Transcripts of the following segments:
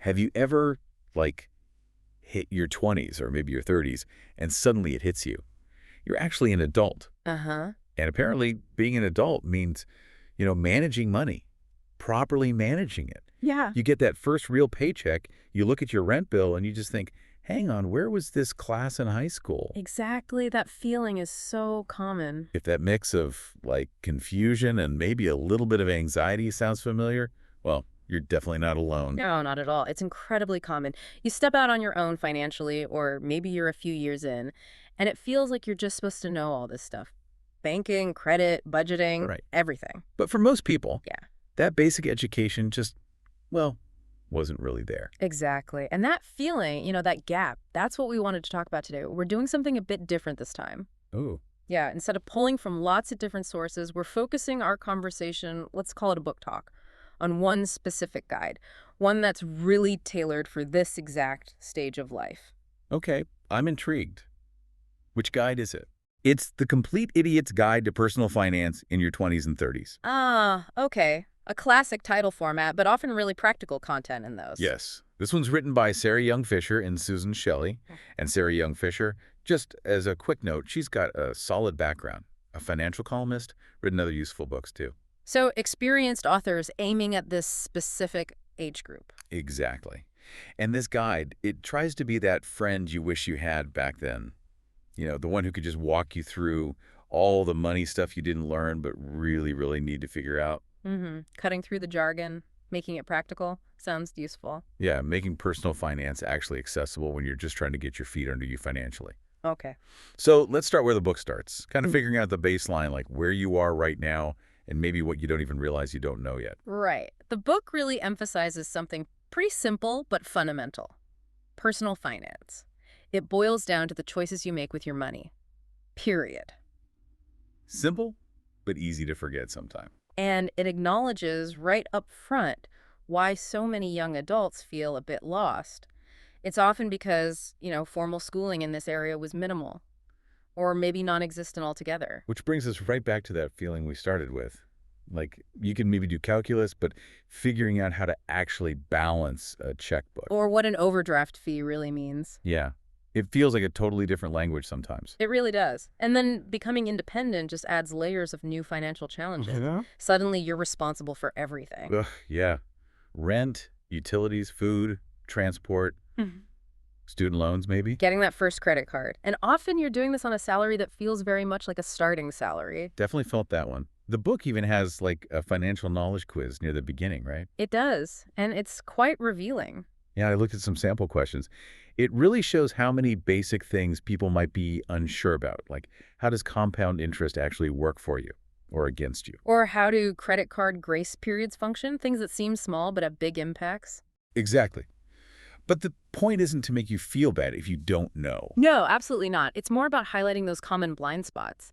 Have you ever, like, hit your 20s or maybe your 30s and suddenly it hits you? You're actually an adult. Uh-huh. And apparently being an adult means, managing money, properly managing it. Yeah. You get that first real paycheck, you look at your rent bill and you just think, hang on, where was this class in high school? Exactly. That feeling is so common. If that mix of, like, confusion and maybe a little bit of anxiety sounds familiar, well, you're definitely not alone. No, not at all. It's incredibly common. You step out on your own financially, or maybe you're a few years in, and it feels like you're just supposed to know all this stuff. Banking, credit, budgeting, Right. everything. But for most people, Yeah, that basic education just, well, wasn't really there. exactly. And that feeling, that gap, that's what we wanted to talk about today. We're doing something a bit different this time. Oh, Yeah, instead of pulling from lots of different sources, we're focusing our conversation, let's call it a book talk, on one specific guide, one that's really tailored for this exact stage of life. okay. I'm intrigued. Which guide is it? It's The Complete Idiot's Guide to Personal Finance in Your 20s and 30s. Ah, okay. A classic title format, but often really practical content in those. Yes. This one's written by Sarah Young Fisher and Susan Shelley. And Sarah Young Fisher, just as a quick note, she's got a solid background. A financial columnist, written other useful books too. So experienced authors aiming at this specific age group. Exactly. And this guide, it tries to be that friend you wish you had back then. The one who could just walk you through all the money stuff you didn't learn but really, really need to figure out. Cutting through the jargon, making it practical, sounds useful. Yeah, making personal finance actually accessible when you're just trying to get your feet under you financially. Okay. So let's start where the book starts, kind of figuring out the baseline, like where you are right now and maybe what you don't even realize you don't know yet. Right. The book really emphasizes something pretty simple but fundamental. Personal finance. It boils down to the choices you make with your money. Period. Simple, but easy to forget sometime. And it acknowledges right up front why so many young adults feel a bit lost. It's often because, formal schooling in this area was minimal or maybe non-existent altogether. Which brings us right back to that feeling we started with. Like, you can maybe do calculus, but figuring out how to actually balance a checkbook. Or what an overdraft fee really means. Yeah. It feels like a totally different language sometimes. It really does. And then becoming independent just adds layers of new financial challenges. Yeah. Suddenly you're responsible for everything. Ugh, yeah. Rent, utilities, food, transport, Mhm. student loans maybe. Getting that first credit card. And often you're doing this on a salary that feels very much like a starting salary. Definitely felt that one. The book even has like a financial knowledge quiz near the beginning, right? It does. And it's quite revealing. Yeah, I looked at some sample questions. It really shows how many basic things people might be unsure about, like how does compound interest actually work for you or against you? Or how do credit card grace periods function? Things that seem small but have big impacts. Exactly. But the point isn't to make you feel bad if you don't know. No, absolutely not. It's more about highlighting those common blind spots.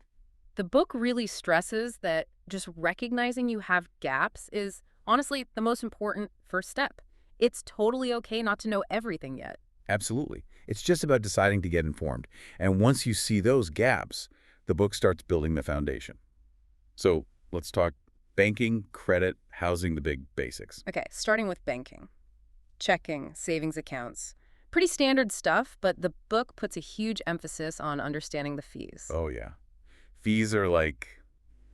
The book really stresses that just recognizing you have gaps is honestly the most important first step. It's totally okay not to know everything yet. Absolutely. It's just about deciding to get informed. And once you see those gaps, the book starts building the foundation. So let's talk banking, credit, housing, the big basics. Okay, starting with banking. Checking, savings accounts. Pretty standard stuff, but the book puts a huge emphasis on understanding the fees. Oh, yeah. Fees are like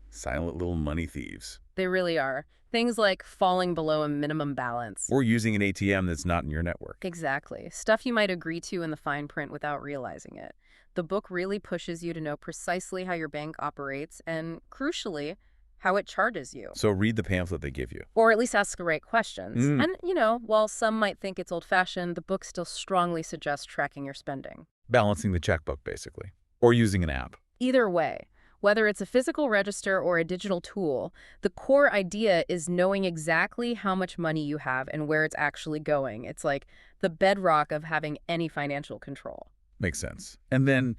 silent little money thieves. They really are. Things like falling below a minimum balance. Or using an ATM that's not in your network. Exactly. Stuff you might agree to in the fine print without realizing it. The book really pushes you to know precisely how your bank operates and, crucially, how it charges you. So read the pamphlet they give you. Or at least ask the right questions. Mm. And, while some might think it's old-fashioned, the book still strongly suggests tracking your spending. Balancing the checkbook, basically. Or using an app. Either way, whether it's a physical register or a digital tool, the core idea is knowing exactly how much money you have and where it's actually going. It's like the bedrock of having any financial control. Makes sense. And then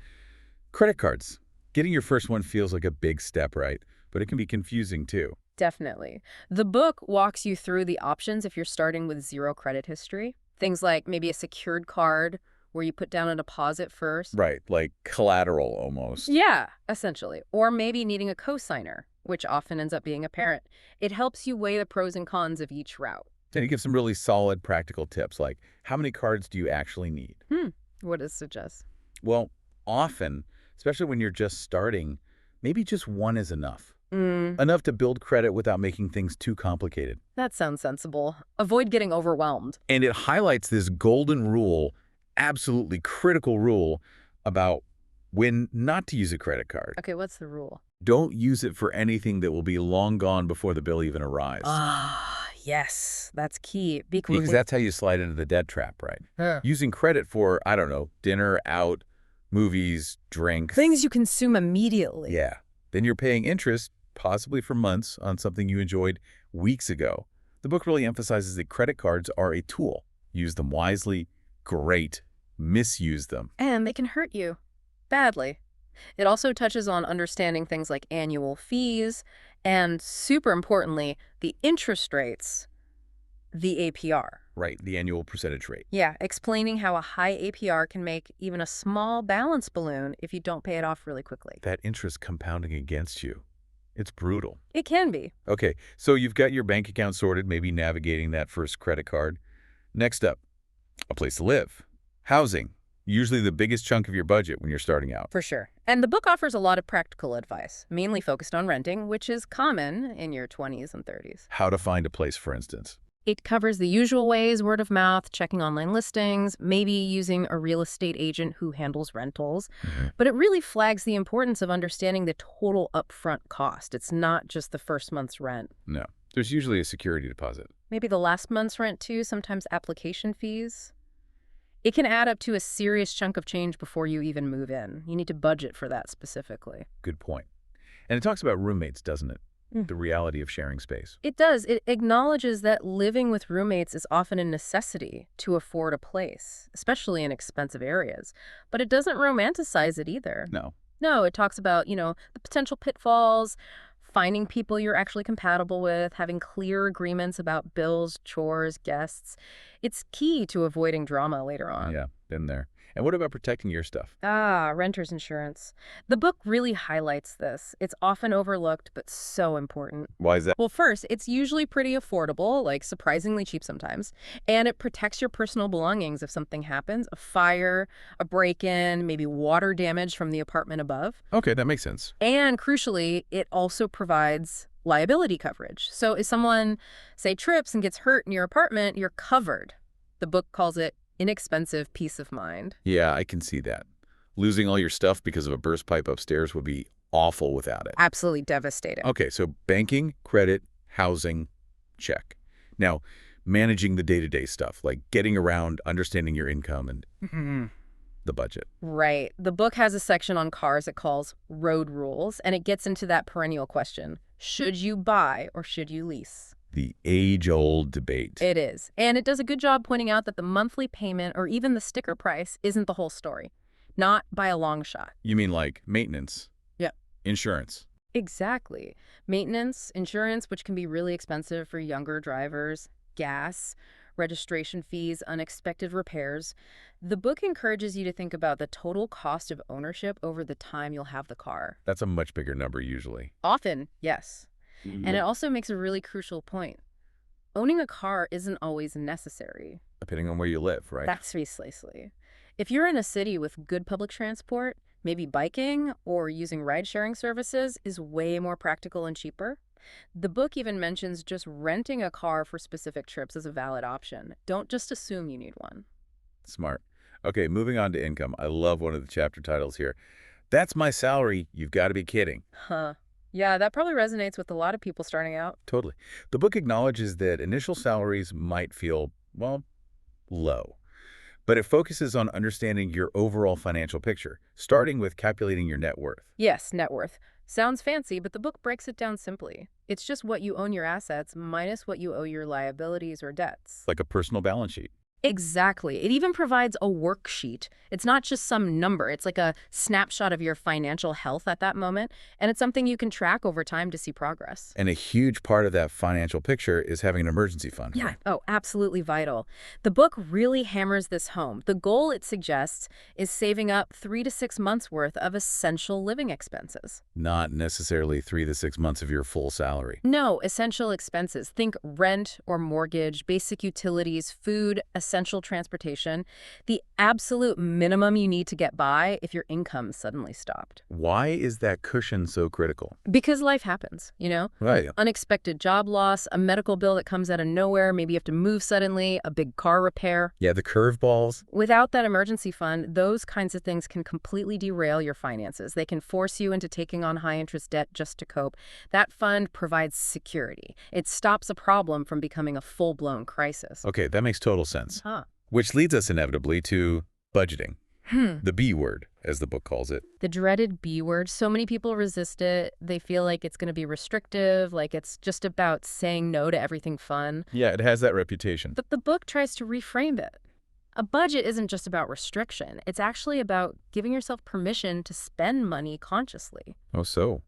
credit cards. Getting your first one feels like a big step, right? But it can be confusing too. Definitely. The book walks you through the options if you're starting with zero credit history. Things like maybe a secured card where you put down a deposit first. Right, like collateral almost. Yeah, essentially. Or maybe needing a cosigner, which often ends up being a parent. It helps you weigh the pros and cons of each route. And he gives some really solid practical tips, like how many cards do you actually need? Hmm. What does it suggest? Well, often, especially when you're just starting, maybe just one is enough. Mm, Enough to build credit without making things too complicated. that sounds sensible. Avoid getting overwhelmed. And it highlights this golden rule, absolutely critical rule, about when not to use a credit card. Okay, what's the rule? Don't use it for anything that will be long gone before the bill even arrives. Ah, yes, that's key. Because that's how you slide into the debt trap, right? Yeah. Using credit for, I don't know, dinner, out, movies, drinks. Things you consume immediately. Yeah. Then you're paying interest, possibly for months, on something you enjoyed weeks ago. The book really emphasizes that credit cards are a tool. Use them wisely. Great. Misuse them. And they can hurt you badly. It also touches on understanding things like annual fees and, super importantly, the interest rates, the APR. Right, the annual percentage rate. Yeah, explaining how a high APR can make even a small balance balloon if you don't pay it off really quickly. That interest compounding against you. It's brutal. It can be. Okay, so you've got your bank account sorted, maybe navigating that first credit card. Next up, a place to live. Housing. Usually the biggest chunk of your budget when you're starting out. For sure. And the book offers a lot of practical advice, mainly focused on renting, which is common in your 20s and 30s. How to find a place, for instance. It covers the usual ways: word of mouth, checking online listings, maybe using a real estate agent who handles rentals. But it really flags the importance of understanding the total upfront cost. It's not just the first month's rent. No. There's usually a security deposit. Maybe the last month's rent too, sometimes application fees. It can add up to a serious chunk of change before you even move in. You need to budget for that specifically. Good point. And it talks about roommates, doesn't it? Mm. The reality of sharing space. It does. It acknowledges that living with roommates is often a necessity to afford a place, especially in expensive areas. But it doesn't romanticize it either. No. No, it talks about, the potential pitfalls, finding people you're actually compatible with, having clear agreements about bills, chores, guests. It's key to avoiding drama later on. Yeah, been there. And what about protecting your stuff? Ah, renter's insurance. The book really highlights this. It's often overlooked, but so important. Why is that? Well, first, it's usually pretty affordable, like surprisingly cheap sometimes, and it protects your personal belongings if something happens: a fire, a break-in, maybe water damage from the apartment above. Okay, that makes sense. And crucially, it also provides liability coverage. So if someone, say, trips and gets hurt in your apartment, you're covered. The book calls it inexpensive peace of mind. Yeah, I can see that. Losing all your stuff because of a burst pipe upstairs would be awful without it. Absolutely devastating. Okay, so banking, credit, housing, check. Now, managing the day-to-day stuff, like getting around, understanding your income, and the budget. Right. The book has a section on cars it calls Road Rules, and it gets into that perennial question: should you buy or should you lease? The age-old debate. It is. And it does a good job pointing out that the monthly payment or even the sticker price isn't the whole story. Not by a long shot. You mean like maintenance? Yep. Insurance? Exactly. Maintenance, insurance, which can be really expensive for younger drivers, gas, registration fees, unexpected repairs. The book encourages you to think about the total cost of ownership over the time you'll have the car. That's a much bigger number usually. Often, yes. And it also makes a really crucial point. Owning a car isn't always necessary. Depending on where you live, right? That's precisely. If you're in a city with good public transport, maybe biking or using ride-sharing services is way more practical and cheaper. The book even mentions just renting a car for specific trips as a valid option. Don't just assume you need one. Smart. Okay, moving on to income. I love one of the chapter titles here. That's my salary. You've got to be kidding. Huh. Yeah, that probably resonates with a lot of people starting out. Totally. The book acknowledges that initial salaries might feel, well, low. But it focuses on understanding your overall financial picture, starting with calculating your net worth. Yes, net worth. Sounds fancy, but the book breaks it down simply. It's just what you own your assets minus what you owe your liabilities or debts. Like a personal balance sheet. Exactly. It even provides a worksheet. It's not just some number. It's like a snapshot of your financial health at that moment, and it's something you can track over time to see progress. And a huge part of that financial picture is having an emergency fund, Yeah. right? Oh, absolutely vital. The book really hammers this home. The goal it suggests is saving up 3 to 6 months worth of essential living expenses. Not necessarily 3 to 6 months of your full salary. No, essential expenses. Think rent or mortgage, basic utilities, food, essential transportation. The absolute minimum you need to get by if your income suddenly stopped. Why is that cushion so critical? Because life happens, you know? Right. Unexpected job loss, a medical bill that comes out of nowhere, maybe you have to move suddenly, a big car repair. Yeah, the curveballs. Without that emergency fund, those kinds of things can completely derail your finances. They can force you into taking on high-interest debt just to cope. That fund provides security. It stops a problem from becoming a full-blown crisis. Okay, that makes total sense. Huh. Which leads us inevitably to budgeting. The B word, as the book calls it. The dreaded B word. So many people resist it. They feel like it's going to be restrictive, like it's just about saying no to everything fun. Yeah, it has that reputation. But the book tries to reframe it. A budget isn't just about restriction. It's actually about giving yourself permission to spend money consciously. Oh, so?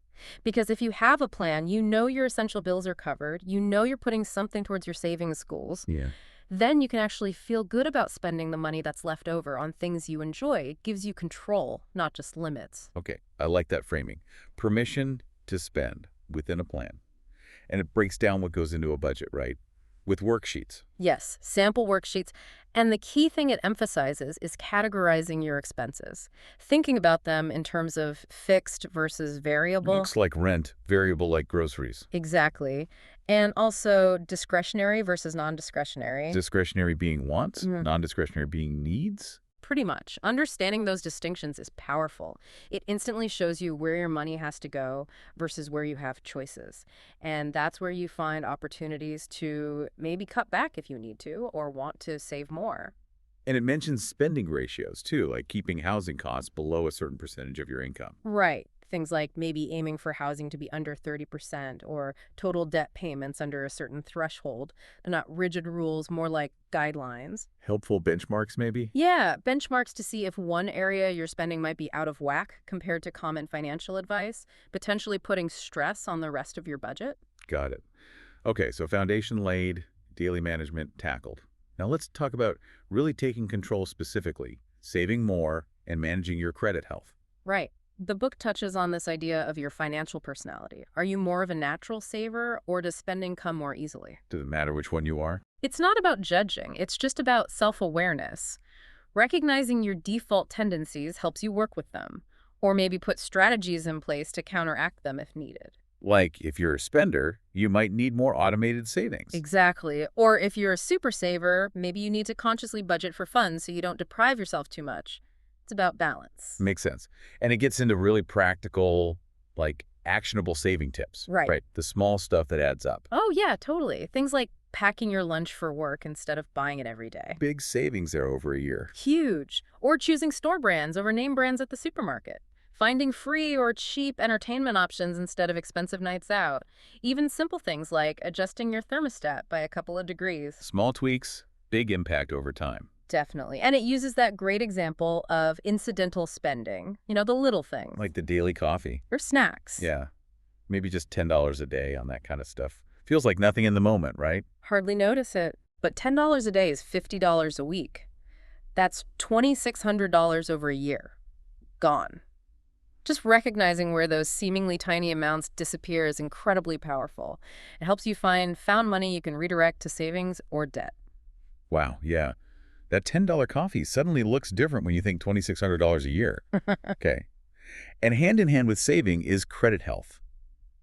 Because if you have a plan, you know your essential bills are covered, you know you're putting something towards your savings goals, Yeah. then you can actually feel good about spending the money that's left over on things you enjoy. It gives you control, not just limits. Okay, I like that framing. Permission to spend within a plan. And it breaks down what goes into a budget, right? With worksheets. Yes, sample worksheets. And the key thing it emphasizes is categorizing your expenses, thinking about them in terms of fixed versus variable. Looks like rent, variable like groceries. Exactly. And also discretionary versus non-discretionary. Discretionary being wants, Mhm. non-discretionary being needs. Pretty much. Understanding those distinctions is powerful. It instantly shows you where your money has to go versus where you have choices. And that's where you find opportunities to maybe cut back if you need to or want to save more. And it mentions spending ratios too, like keeping housing costs below a certain percentage of your income. Right. Things like maybe aiming for housing to be under 30% or total debt payments under a certain threshold. They're not rigid rules, more like guidelines. Helpful benchmarks, maybe? Yeah, benchmarks to see if one area you're spending might be out of whack compared to common financial advice, potentially putting stress on the rest of your budget. Got it. Okay, so foundation laid, daily management tackled. Now let's talk about really taking control specifically, saving more, and managing your credit health. Right. The book touches on this idea of your financial personality. Are you more of a natural saver, or does spending come more easily? Does it matter which one you are? It's not about judging, it's just about self-awareness. Recognizing your default tendencies helps you work with them, or maybe put strategies in place to counteract them if needed. Like, if you're a spender, you might need more automated savings. Exactly. Or if you're a super saver, maybe you need to consciously budget for fun so you don't deprive yourself too much. It's about balance. Makes sense. And it gets into really practical, like, actionable saving tips. Right. Right. The small stuff that adds up. Oh, yeah, totally. Things like packing your lunch for work instead of buying it every day. Big savings there over a year. Huge. Or choosing store brands over name brands at the supermarket. Finding free or cheap entertainment options instead of expensive nights out. Even simple things like adjusting your thermostat by a couple of degrees. Small tweaks, big impact over time. Definitely. And it uses that great example of incidental spending. You know, the little things. Like the daily coffee. Or snacks. Yeah. Maybe just $10 a day on that kind of stuff. Feels like nothing in the moment, right? Hardly notice it. But $10 a day is $50 a week. That's $2,600 over a year. Gone. Just recognizing where those seemingly tiny amounts disappear is incredibly powerful. It helps you find found money you can redirect to savings or debt. Wow, yeah. That $10 coffee suddenly looks different when you think $2,600 a year. Okay. And hand in hand with saving is credit health.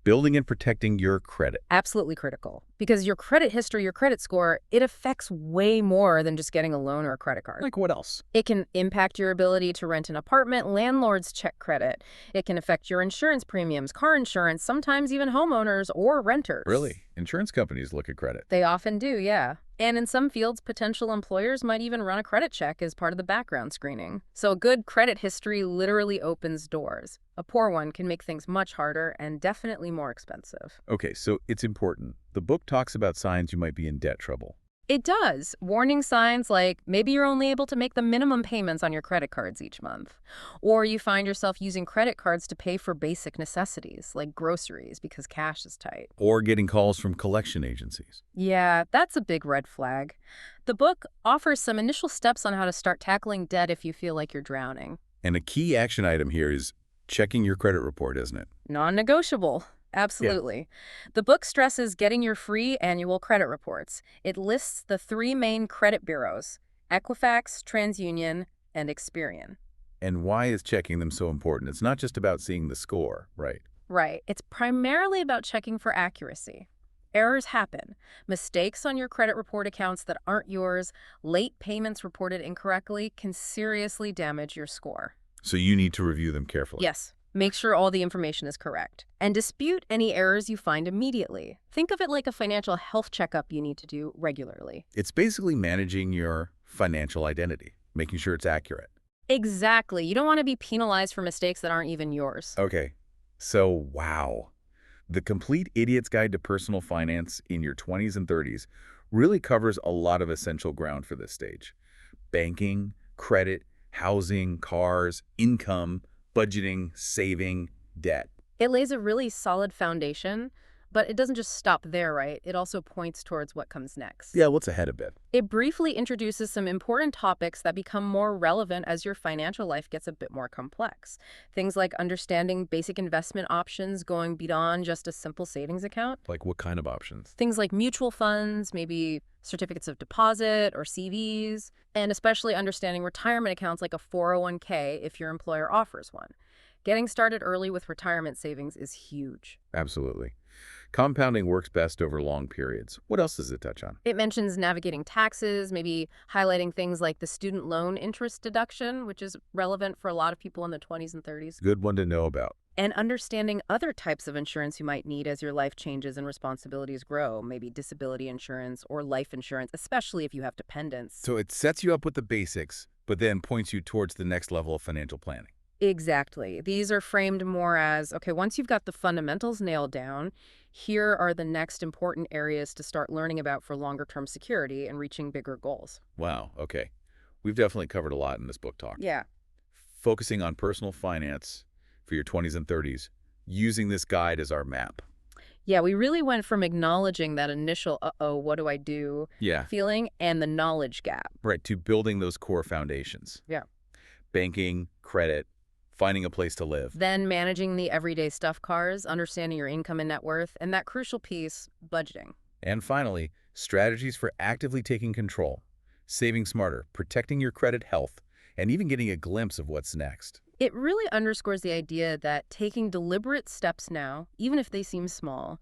Building and protecting your credit. Absolutely critical. Because your credit history, your credit score, it affects way more than just getting a loan or a credit card. Like what else? It can impact your ability to rent an apartment, landlords check credit. It can affect your insurance premiums, car insurance, sometimes even homeowners or renters. Really? Insurance companies look at credit. They often do, yeah. And in some fields, potential employers might even run a credit check as part of the background screening. So a good credit history literally opens doors. A poor one can make things much harder and definitely more expensive. Okay, so it's important. The book talks about signs you might be in debt trouble. It does. Warning signs like maybe you're only able to make the minimum payments on your credit cards each month. Or you find yourself using credit cards to pay for basic necessities like groceries because cash is tight. Or getting calls from collection agencies. Yeah, that's a big red flag. The book offers some initial steps on how to start tackling debt if you feel like you're drowning. And a key action item here is checking your credit report, isn't it? Non-negotiable. Absolutely. The book stresses getting your free annual credit reports. It lists the three main credit bureaus, Equifax, TransUnion, and Experian. And why is checking them so important? It's not just about seeing the score, right? Right. It's primarily about checking for accuracy. Errors happen. Mistakes on your credit report accounts that aren't yours, late payments reported incorrectly can seriously damage your score. So you need to review them carefully. Yes. Make sure all the information is correct. And dispute any errors you find immediately. Think of it like a financial health checkup you need to do regularly. It's basically managing your financial identity, making sure it's accurate. Exactly. You don't want to be penalized for mistakes that aren't even yours. Okay, so wow. The Complete Idiot's Guide to Personal Finance in your 20s and 30s really covers a lot of essential ground for this stage. Banking, credit, housing, cars, income, budgeting, saving, debt. It lays a really solid foundation, but it doesn't just stop there, right? It also points towards what comes next. Yeah, what's ahead a bit? It briefly introduces some important topics that become more relevant as your financial life gets a bit more complex. Things like understanding basic investment options going beyond just a simple savings account. Like what kind of options? Things like mutual funds, maybe certificates of deposit or CVs, and especially understanding retirement accounts like a 401k if your employer offers one. Getting started early with retirement savings is huge. Absolutely. Compounding works best over long periods. What else does it touch on? It mentions navigating taxes, maybe highlighting things like the student loan interest deduction, which is relevant for a lot of people in the 20s and 30s, Good one to know about. and understanding other types of insurance you might need as your life changes and responsibilities grow, maybe disability insurance or life insurance, especially if you have dependents. So it sets you up with the basics, but then points you towards the next level of financial planning. Exactly. These are framed more as, okay, once you've got the fundamentals nailed down, here are the next important areas to start learning about for longer-term security and reaching bigger goals. Wow, okay. We've definitely covered a lot in this book talk. Yeah. Focusing on personal finance for your 20s and 30s, using this guide as our map. Yeah, we really went from acknowledging that initial, uh-oh, what do I do Yeah, feeling and the knowledge gap. right, to building those core foundations. Yeah. Banking, credit, finding a place to live. Then managing the everyday stuff cars, understanding your income and net worth, and that crucial piece, budgeting. And finally, strategies for actively taking control, saving smarter, protecting your credit health, and even getting a glimpse of what's next. It really underscores the idea that taking deliberate steps now, even if they seem small,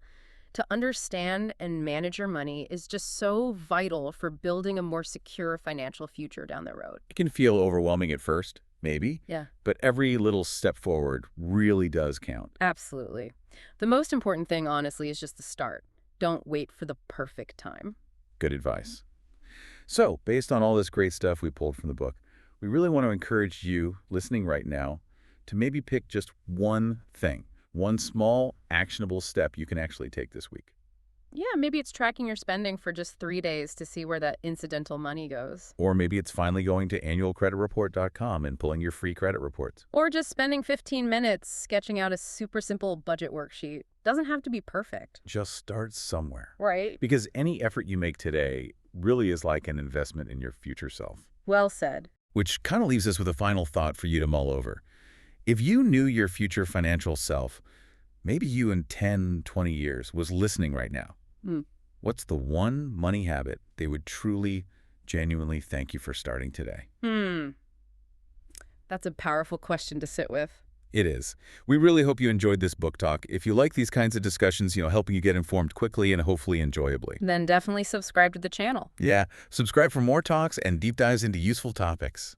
to understand and manage your money is just so vital for building a more secure financial future down the road. It can feel overwhelming at first, maybe, Yeah, but every little step forward really does count. absolutely. The most important thing, honestly, is just the start. Don't wait for the perfect time. Good advice. So, based on all this great stuff we pulled from the book, we really want to encourage you listening right now to maybe pick just one thing, one small, actionable step you can actually take this week. Yeah, maybe it's tracking your spending for just 3 days to see where that incidental money goes. Or maybe it's finally going to annualcreditreport.com and pulling your free credit reports. Or just spending 15 minutes sketching out a super simple budget worksheet. Doesn't have to be perfect. Just start somewhere. Right. Because any effort you make today really is like an investment in your future self. Well said. Which kind of leaves us with a final thought for you to mull over. If you knew your future financial self, maybe you in 10, 20 years, was listening right now, what's the one money habit they would truly, genuinely thank you for starting today? That's a powerful question to sit with. It is. We really hope you enjoyed this book talk. If you like these kinds of discussions, helping you get informed quickly and hopefully enjoyably. Then definitely subscribe to the channel. Yeah, subscribe for more talks and deep dives into useful topics.